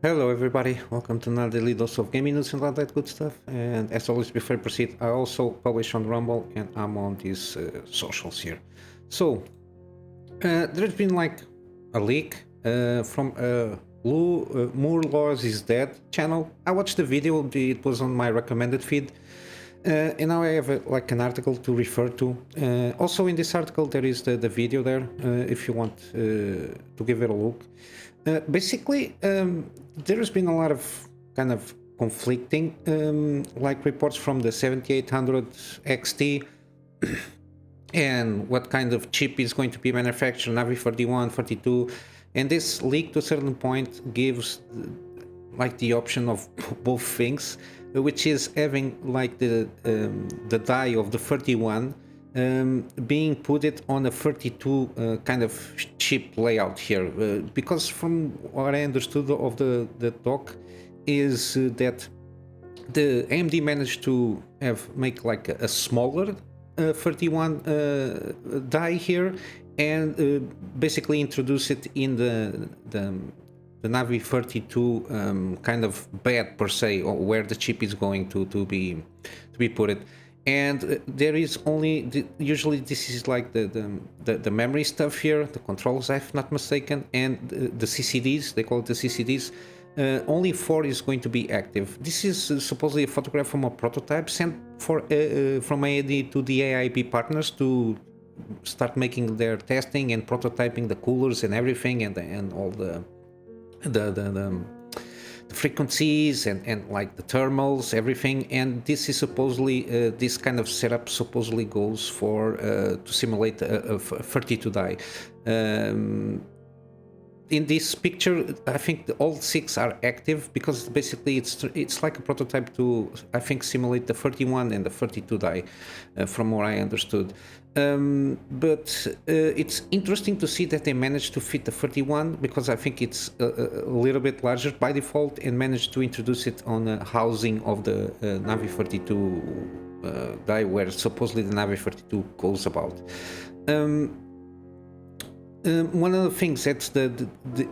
Hello everybody, welcome to another daily dose of gaming news and all that good stuff. And as always, before I proceed, I also publish on Rumble and I'm on these socials here. So, there's been like a leak from Moore Laws is Dead channel. I watched the video, it was on my recommended feed. And now I have like an article to refer to. Also in this article there is the video there, if you want to give it a look. Basically, there's been a lot of kind of conflicting like reports from the 7800 XT and what kind of chip is going to be manufactured, Navi 41, 42, and this leak to a certain point gives like the option of both things, which is having like the die of the 31 being put it on a 32 kind of chip layout here, because from what I understood of the talk is that the AMD managed to make like a smaller 31 die here and basically introduce it in the Navi 32 kind of bed per se, or where the chip is going to be put it. And there is only usually this is like the memory stuff here, the controls, if not mistaken, and the CCDs, they call it the CCDs. Only 4 is going to be active. This is supposedly a photograph from a prototype sent from AMD to the AIP partners to start making their testing and prototyping the coolers and everything, and all the frequencies and like the thermals, everything. And this is supposedly this kind of setup supposedly goes for to simulate a 32 die. In this picture, I think all 6 are active because basically it's like a prototype to, I think, simulate the 31 and the 32 die, from what I understood. But it's interesting to see that they managed to fit the 31 because I think it's a little bit larger by default, and managed to introduce it on a housing of the Navi 32 die, where supposedly the Navi 32 goes about. One of the things that's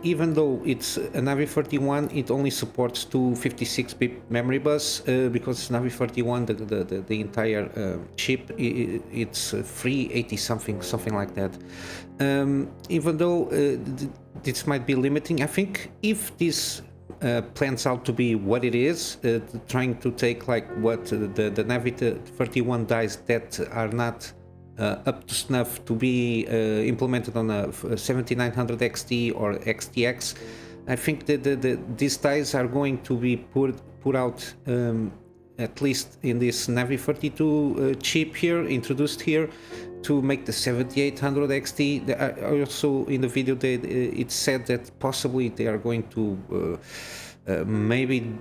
even though it's a Navi 31, it only supports 256-bit memory bus, because Navi 31, the entire chip, it's 380 something like that. Even though this might be limiting, I think if this plans out to be what it is, trying to take like what the Navi 31 dies that are not up to snuff to be implemented on a 7900 XT or XTX, I think that these dies are going to be put out at least in this Navi 32 chip here, introduced here, to make the 7800 XT. Also in the video it said that possibly they are going to maybe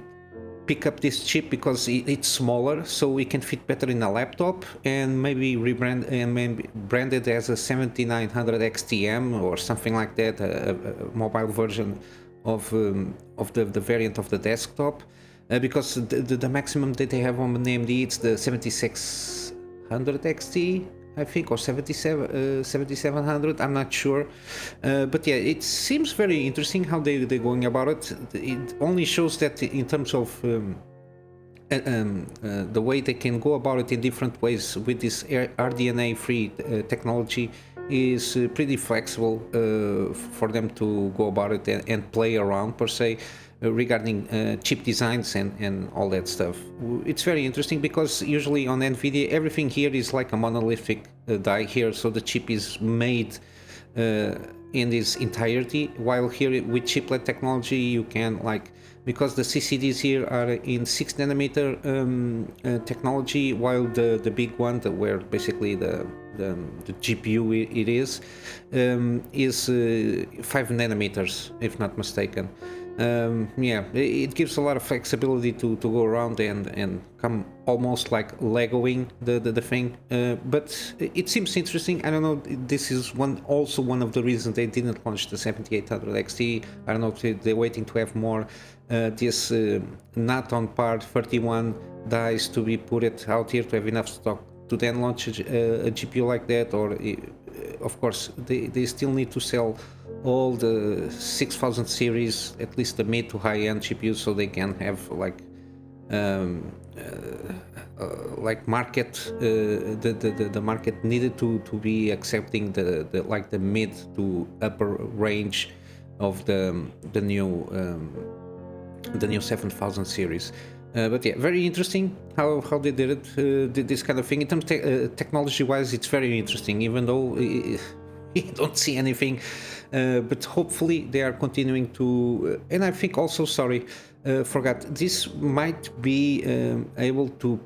pick up this chip because it's smaller, so it can fit better in a laptop, and maybe rebrand and maybe brand it as a 7900 XTM or something like that, a mobile version of the variant of the desktop, because the maximum that they have on AMD, it's the 7600 XT, I think, or 7700, I'm not sure, but yeah, it seems very interesting how they're going about it. It only shows that in terms of the way they can go about it in different ways with this RDNA free technology is pretty flexible for them to go about it and play around per se, regarding chip designs and all that stuff. It's very interesting because usually on NVIDIA everything here is like a monolithic die here, so the chip is made in its entirety, while here with chiplet technology you can, like, because the CCDs here are in 6 nanometer technology, while the big one, where basically the GPU it is 5 nanometers, if not mistaken. Yeah, it gives a lot of flexibility to go around and come almost like Legoing the thing, but it seems interesting. I don't know, this is also one of the reasons they didn't launch the 7800 XT. I don't know if they're waiting to have more this not on par 31 dies to be put it out here to have enough stock to then launch a GPU like that, or of course they still need to sell all the 6000 series, at least the mid to high end GPUs, so they can have um, like market the market needed to be accepting the mid to upper range of the new 7000 series. But yeah, very interesting how they did it, did this kind of thing. In terms technology wise, it's very interesting, even though you don't see anything. But hopefully they are continuing to. And I think also, sorry, forgot. This might be able to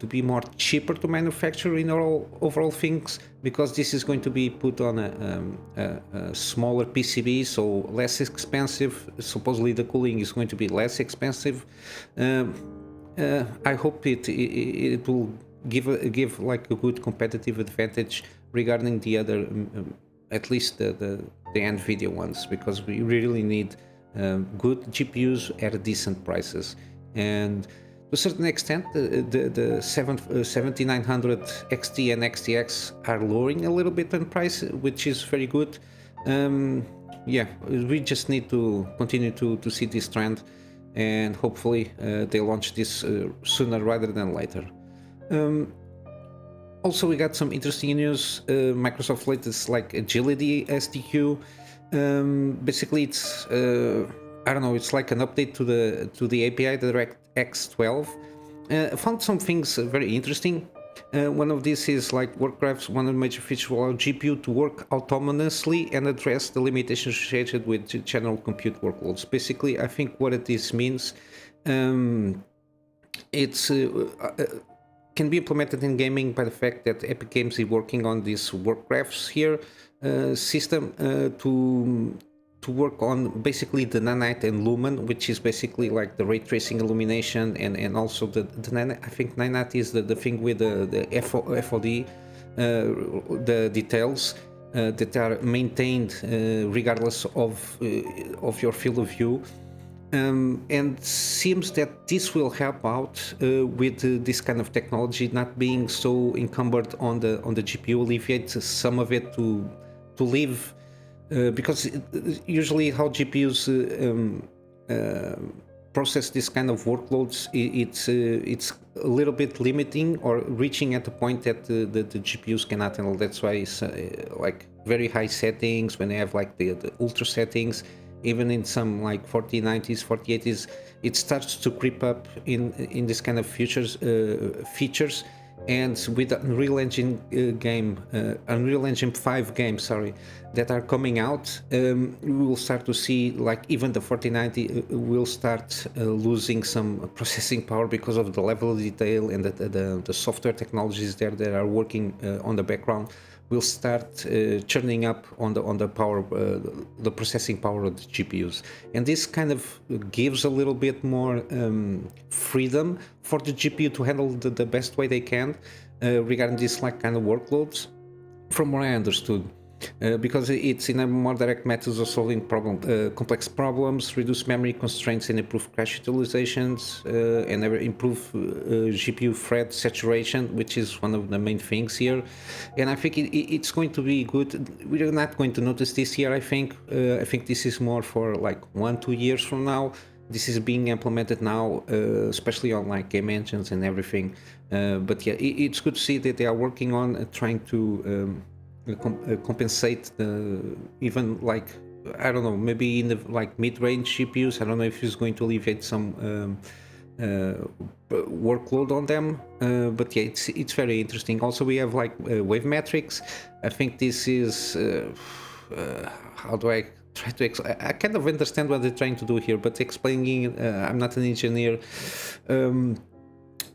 be more cheaper to manufacture in overall things, because this is going to be put on a smaller PCB, so less expensive. Supposedly the cooling is going to be less expensive. I hope it will give like a good competitive advantage regarding the other, at least the NVIDIA ones, because we really need good GPUs at decent prices. And to a certain extent, the 7900 XT and XTX are lowering a little bit in price, which is very good. Yeah, we just need to continue to see this trend, and hopefully they launch this sooner rather than later. Also, we got some interesting news. Microsoft latest like agility SDQ. Basically, it's I don't know. It's like an update to the API DirectX 12. I found some things very interesting. One of these is like Warcraft's one of the major features will allow GPU to work autonomously and address the limitations associated with general compute workloads. Basically, I think what this means, it's can be implemented in gaming by the fact that Epic Games is working on this Warcrafts here system to work on basically the Nanite and Lumen, which is basically like the ray tracing illumination, and also the Nanite. I think Nanite is the thing with the FOD, the details that are maintained regardless of your field of view. And seems that this will help out with this kind of technology not being so encumbered on the GPU, alleviate some of it to live, because usually how GPUs process this kind of workloads, it's a little bit limiting or reaching at the point that the GPUs cannot handle. That's why it's like very high settings, when they have like the ultra settings. Even in some like 4090s, 4080s, it starts to creep up in this kind of features. And with Unreal Engine Unreal Engine 5 games, that are coming out, we will start to see like even the 4090 will start losing some processing power because of the level of detail and the software technologies there that are working on the background will start churning up on the power, the processing power of the GPUs, and this kind of gives a little bit more freedom for the GPU to handle the best way they can regarding this like kind of workloads, from what I understood. Because it's in a more direct methods of solving complex problems, reduce memory constraints and improve cache utilizations, and improve GPU thread saturation, which is one of the main things here. And I think it's going to be good. We're not going to notice this year, I think. I think this is more for like 1-2 years from now. This is being implemented now, especially on like game engines and everything. But yeah, it's good to see that they are working on trying to compensate even like, I don't know, maybe in the like mid-range GPUs. I don't know if it's going to alleviate some workload on them, but yeah, it's very interesting. Also, we have like wave metrics. I think this is how do I try to I kind of understand what they're trying to do here, but explaining I'm not an engineer.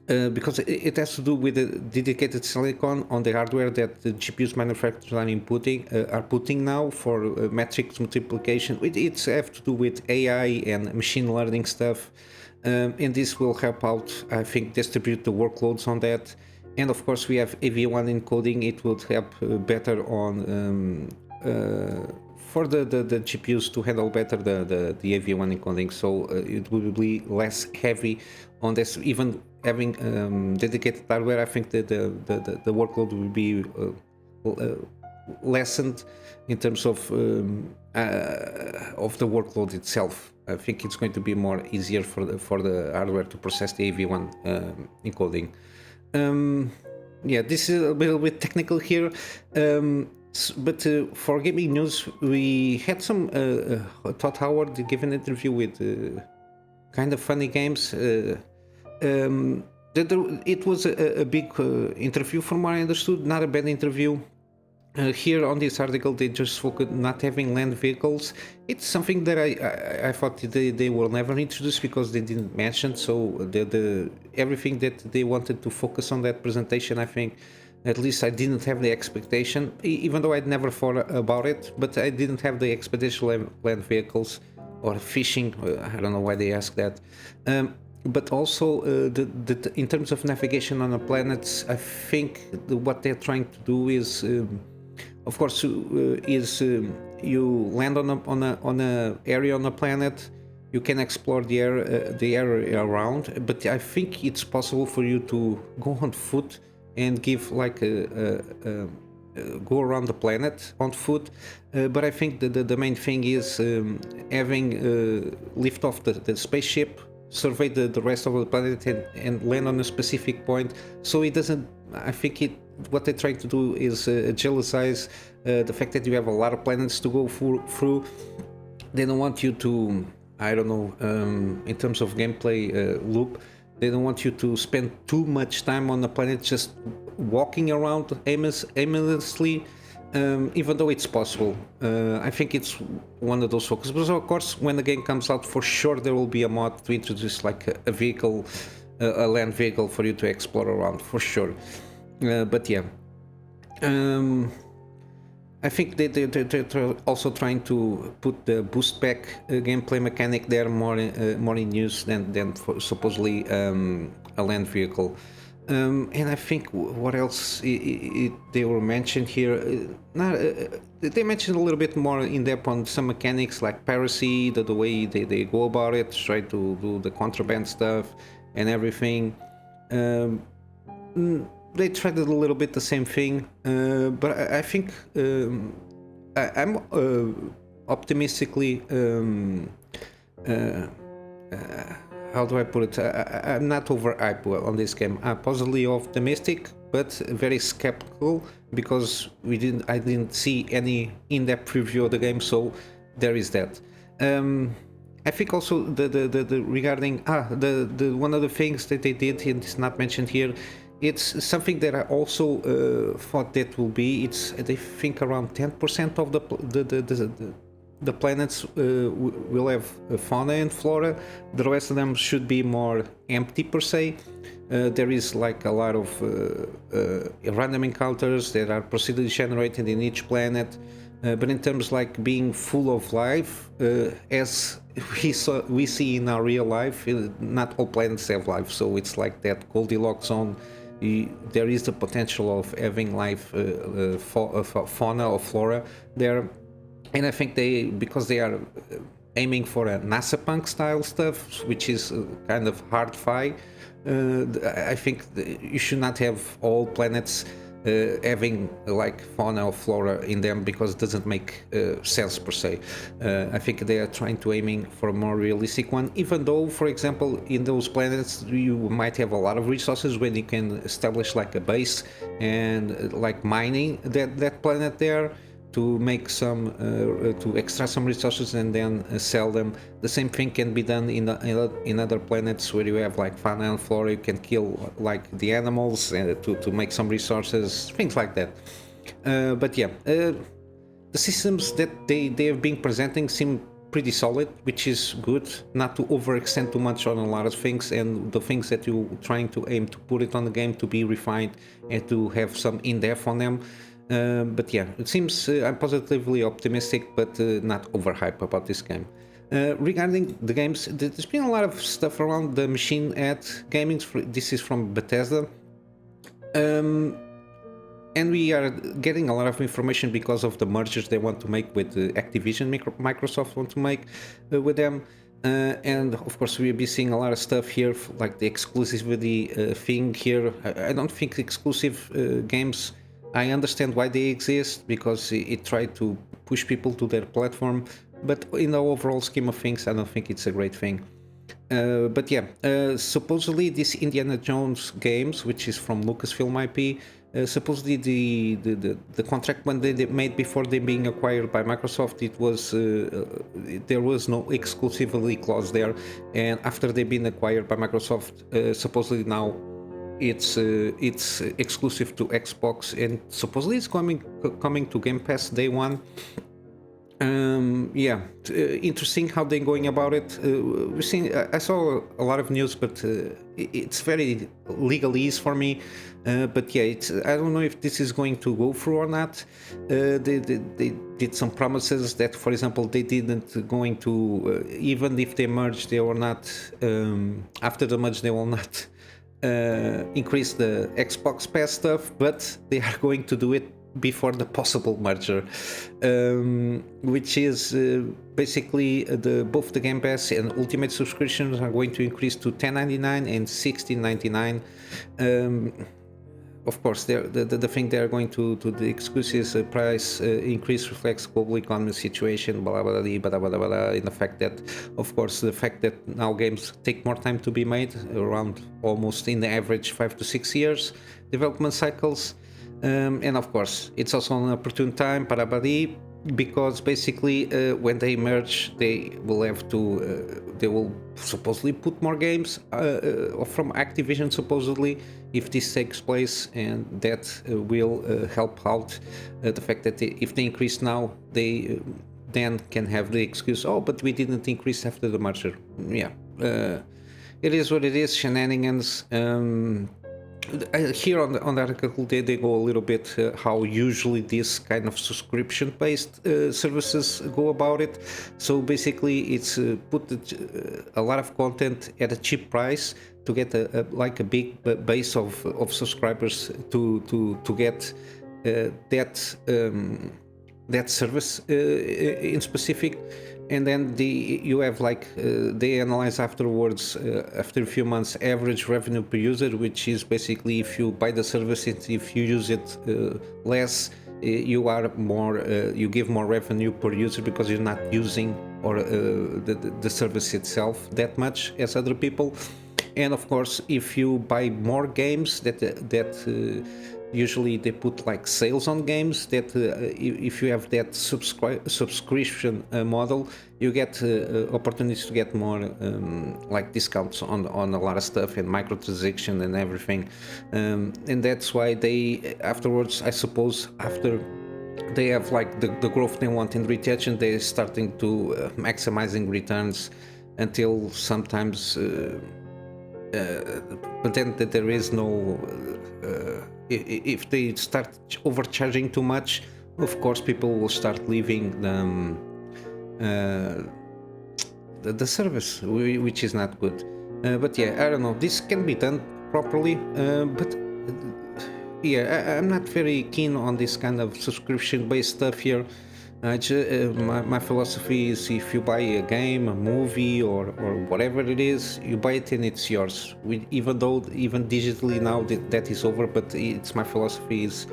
Because it has to do with the dedicated silicon on the hardware that the GPUs manufacturers are putting now for metrics multiplication. It's have to do with AI and machine learning stuff, and this will help out, I think, distribute the workloads on that. And of course, we have AV1 encoding. It would help better on for the GPUs to handle better the AV1 encoding, so it will be less heavy on this. Even having dedicated hardware, I think that the workload will be lessened in terms of the workload itself. I think it's going to be more easier for the hardware to process the AV1 encoding. Yeah, this is a little bit technical here, but for gaming news, we had some Todd Howard give an interview with kind of funny games. It was a big interview from what I understood, not a bad interview. Here on this article, they just focus not having land vehicles. It's something that I thought they will never introduce because they didn't mention. So everything that they wanted to focus on that presentation, I think, at least I didn't have the expectation, even though I'd never thought about it. But I didn't have the expedition land vehicles or fishing. I don't know why they asked that. But also, in terms of navigation on the planets, I think what they're trying to do is. Of course, you land on a area on a planet. You can explore the area around, but I think it's possible for you to go on foot and give like go around the planet on foot. But I think the main thing is having lift off the spaceship, survey the rest of the planet, and land on a specific point. So it doesn't. I think what they're trying to do is agilize the fact that you have a lot of planets to go through. They don't want you to, I don't know, in terms of gameplay loop, they don't want you to spend too much time on the planet just walking around aimlessly, even though it's possible. I think it's one of those focuses. But of course, when the game comes out, for sure there will be a mod to introduce like a vehicle, a land vehicle for you to explore around, for sure. But yeah, I think they're also trying to put the boost pack gameplay mechanic there more in use than for supposedly a land vehicle. And I think what else they were mentioned here, they mentioned a little bit more in depth on some mechanics like piracy, the way they go about it, try to do the contraband stuff and everything. They tried a little bit the same thing, but I think I'm optimistically. How do I put it? I'm not overhyped on this game. I'm positively optimistic, but very skeptical because I didn't see any in-depth preview of the game, so there is that. I think also the regarding the one of the things that they did, and it's not mentioned here. It's something that I also thought that will be. They think around 10% of the planets will have fauna and flora. The rest of them should be more empty per se. There is like a lot of random encounters that are procedurally generated in each planet. But in terms like being full of life, as we see in our real life, not all planets have life. So it's like that Goldilocks zone. There is the potential of having life, fauna or flora there, and I think because they are aiming for a NASA punk style stuff, which is kind of hard fi. I think you should not have all planets having like fauna or flora in them because it doesn't make sense per se. I think they are trying to aiming for a more realistic one, even though, for example, in those planets you might have a lot of resources when you can establish like a base and like mining that planet there to make some to extract some resources and then sell them. The same thing can be done in other planets where you have like fauna and flora. You can kill like the animals to make some resources, things like that. But yeah, the systems that they have been presenting seem pretty solid, which is good, not to overextend too much on a lot of things, and the things that you're trying to aim to put it on the game to be refined and to have some in-depth on them. But yeah, it seems I'm positively optimistic, but not overhyped about this game. Regarding the games, there's been a lot of stuff around the machine at gaming. This is from Bethesda. And we are getting a lot of information because of the mergers they want to make with Activision, Microsoft want to make with them. And of course we'll be seeing a lot of stuff here, like the exclusivity thing here. I don't think exclusive games I understand why they exist because it tried to push people to their platform, but in the overall scheme of things, I don't think it's a great thing. But yeah, supposedly this Indiana Jones games, which is from Lucasfilm IP, supposedly the contract when they made before them being acquired by Microsoft, it was there was no exclusivity clause there, and after they've been acquired by Microsoft, supposedly now it's exclusive to Xbox, and supposedly it's coming to Game Pass day one. Yeah, interesting how they're going about it. We've seen. I saw a lot of news, but it's very legalese for me. But yeah, I don't know if this is going to go through or not. They did some promises that, for example, they didn't going to even if they merge, they will not. After the merge, they will not increase the Xbox Pass stuff, but they are going to do it before the possible merger, which is basically both the Game Pass and Ultimate subscriptions are going to increase to $10.99 and $16.99. Of course, the thing they are going to the exclusive price increase reflects global economic situation, blah blah blah blah blah blah. In the fact that, of course, the fact that now games take more time to be made, around almost in the average 5 to 6 years development cycles. And of course, it's also an opportune time, because basically when they merge, they will have to, they will supposedly put more games from Activision, supposedly, if this takes place, and that will help out the fact that if they increase now, they then can have the excuse, oh, but we didn't increase after the merger. Yeah, it is what it is, shenanigans. Here on the article they go a little bit how usually this kind of subscription based services go about it. So basically it's put a lot of content at a cheap price to get like a big base of subscribers to get that service in specific. And then you have like they analyze afterwards after a few months average revenue per user, which is basically if you buy the service, if you use it less, you are more you give more revenue per user because you're not using or the service itself that much as other people. And of course, if you buy more games, that usually they put like sales on games, that if you have that subscription model, you get opportunities to get more like discounts on a lot of stuff and microtransaction and everything. And that's why they afterwards, I suppose, after they have like the growth they want in retention, they're starting to maximizing returns until sometimes but then there is no if they start overcharging too much, of course people will start leaving the service, which is not good. But yeah, I don't know, this can be done properly, but yeah, I'm not very keen on this kind of subscription based stuff here. My philosophy is if you buy a game, a movie, or whatever it is, you buy it and it's yours. Even though even digitally now that is over, but it's my philosophy is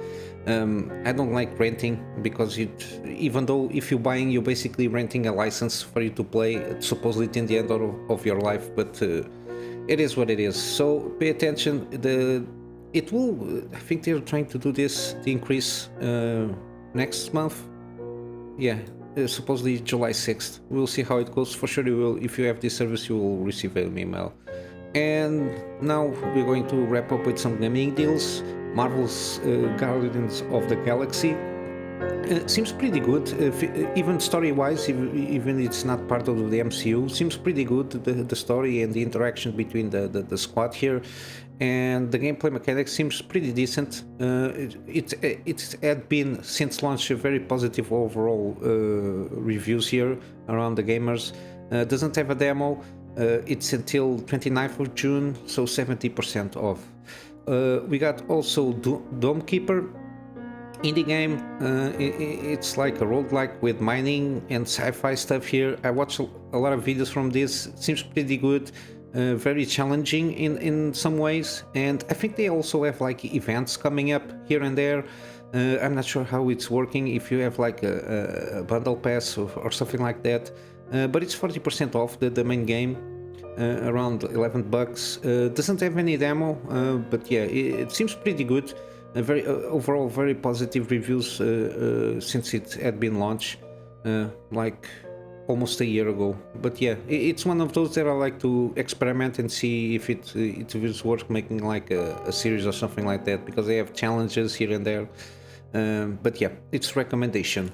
I don't like renting, because even though if you're buying, you're basically renting a license for you to play supposedly in the end of your life, but it is what it is. So pay attention. It will, I think they're trying to do this, the increase next month. Yeah, supposedly July 6th. We'll see how it goes. For sure you will. If you have this service, you will receive an email. And now we're going to wrap up with some gaming deals. Marvel's Guardians of the Galaxy seems pretty good, even story-wise, even it's not part of the MCU. Seems pretty good, the story and the interaction between the squad here. And the gameplay mechanics seems pretty decent. It had been since launch a very positive overall reviews here around the gamers. Doesn't have a demo. It's until 29th of June, so 70% off. We got also Dome Keeper indie game. It's like a roguelike with mining and sci-fi stuff here. I watched a lot of videos from this. Seems pretty good. Very challenging in some ways, and I think they also have like events coming up here and there. I'm not sure how it's working if you have like a bundle pass or something like that, but it's 40% off the main game, around 11 bucks. Doesn't have any demo, but yeah, it seems pretty good. Very overall very positive reviews since it had been launched, like almost a year ago. But yeah, it's one of those that I like to experiment and see if it is worth making like a series or something like that, because they have challenges here and there. But yeah, it's recommendation.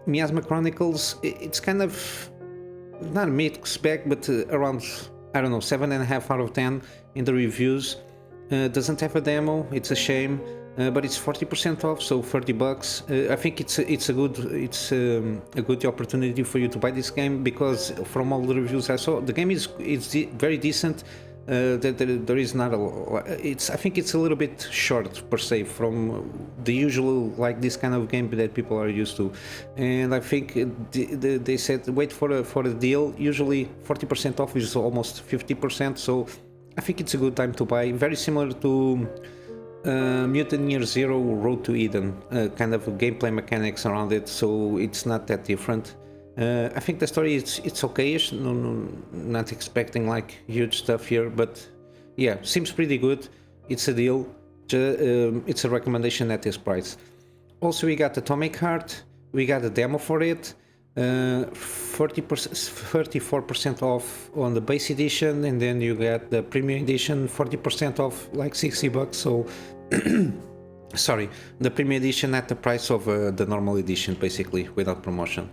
Miasma Chronicles, it's kind of not a mixed bag, but around, I don't know, 7.5 out of 10 in the reviews. Doesn't have a demo, it's a shame, but it's 40% off, so 30 bucks. I think it's a good opportunity for you to buy this game, because from all the reviews I saw, the game is very decent. There is not I think it's a little bit short per se from the usual, like this kind of game that people are used to, and I think they said wait for a deal. Usually 40% off is almost 50%, so I think it's a good time to buy. Very similar to Mutant Year Zero Road to Eden, kind of gameplay mechanics around it, so it's not that different. I think the story it's okayish, not expecting like huge stuff here, but yeah, seems pretty good. It's a deal. It's a recommendation at this price. Also, we got Atomic Heart. We got a demo for it. 34% off on the base edition, and then you get the premium edition 40% off, like 60 bucks. So sorry, the premium edition at the price of the normal edition, basically without promotion.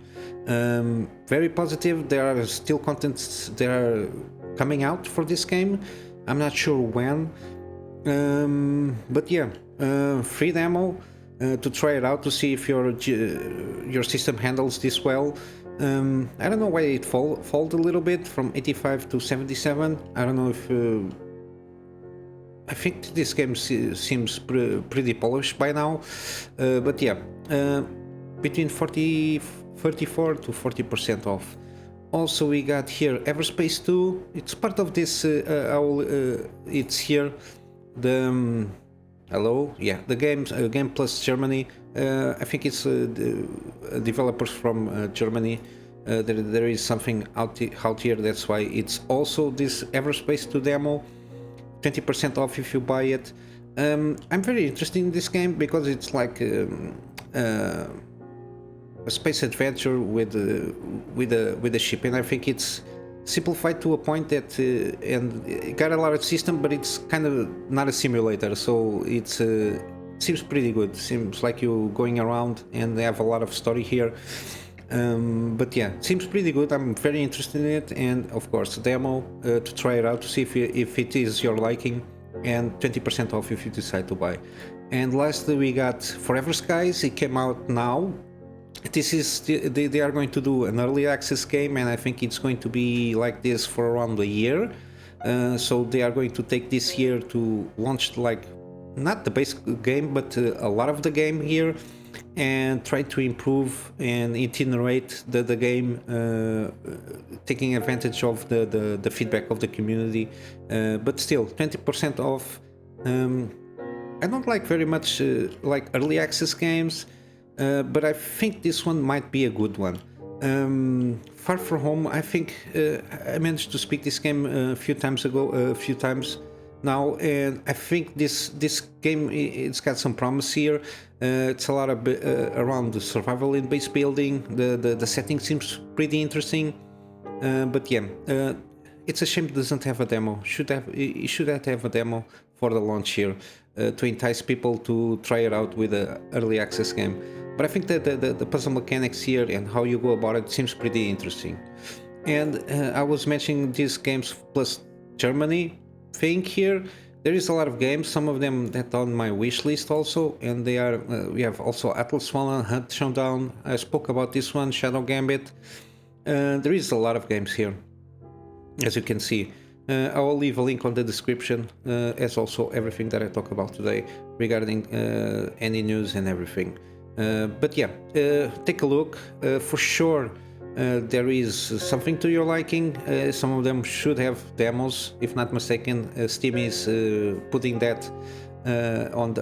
Very positive. There are still contents that are coming out for this game. I'm not sure when, but yeah, free demo to try it out to see if your system handles this well. I don't know why it fall a little bit from 85 to 77. I don't know if I think this game seems pretty polished by now, but yeah, between 34 to 40% off. Also, we got here Everspace 2. It's part of this. It's here. The hello, yeah, the Game Plus Germany. I think it's the developers from Germany. There is something out here. That's why it's also this Everspace 2 demo. 20% off if you buy it. I'm very interested in this game because it's like a space adventure with a ship, and I think it's simplified to a point that and it got a lot of system, but it's kind of not a simulator, so it's seems pretty good. Seems like you're going around, and they have a lot of story here. But yeah, seems pretty good. I'm very interested in it, and of course, demo to try it out to see if it is your liking, and 20% off if you decide to buy. And lastly, we got Forever Skies. It came out now. This is they are going to do an early access game, and I think it's going to be like this for around a year. So they are going to take this year to launch like not the base game, but a lot of the game here, and try to improve and itinerate the game, taking advantage of the feedback of the community. But still, 20% off. I don't like very much like early access games, but I think this one might be a good one. Far From Home, I think I managed to speak this game a few times now, and I think this game, it's got some promise here. It's a lot of around the survival in base building. The setting seems pretty interesting, but yeah, it's a shame it doesn't have a demo. It should have a demo for the launch here to entice people to try it out with an early access game. But I think that the puzzle mechanics here and how you go about it seems pretty interesting. And I was mentioning these Games Plus Germany thing here. There is a lot of games, some of them that on my wish list also, and they are we have also Atlas Fallen, Hunt Showdown. I spoke about this one, Shadow Gambit. There is a lot of games here, as you can see. I will leave a link on the description, as also everything that I talk about today regarding any news and everything. But yeah, take a look. For sure, there is something to your liking. Some of them should have demos, if not mistaken. Steam is putting that on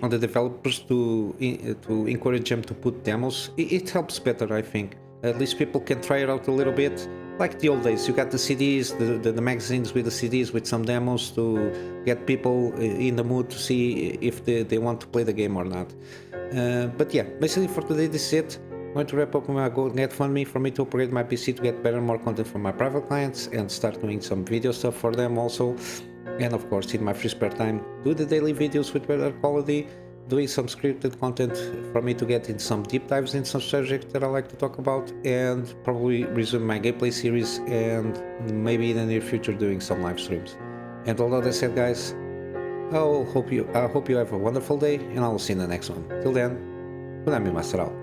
on the developers to encourage them to put demos. It helps better, I think. At least people can try it out a little bit. Like the old days, you got the CDs, the magazines with the CDs with some demos to get people in the mood to see if they want to play the game or not. But yeah, basically for today this is it. I'm going to wrap up with my GoFundMe for me to upgrade my PC to get better and more content for my private clients and start doing some video stuff for them also. And of course, in my free spare time, do the daily videos with better quality, doing some scripted content for me to get in some deep dives in some subjects that I like to talk about, and probably resume my gameplay series and maybe in the near future doing some live streams. And all that said, guys, I hope you have a wonderful day, and I will see you in the next one. Till then, Kunamy Master out.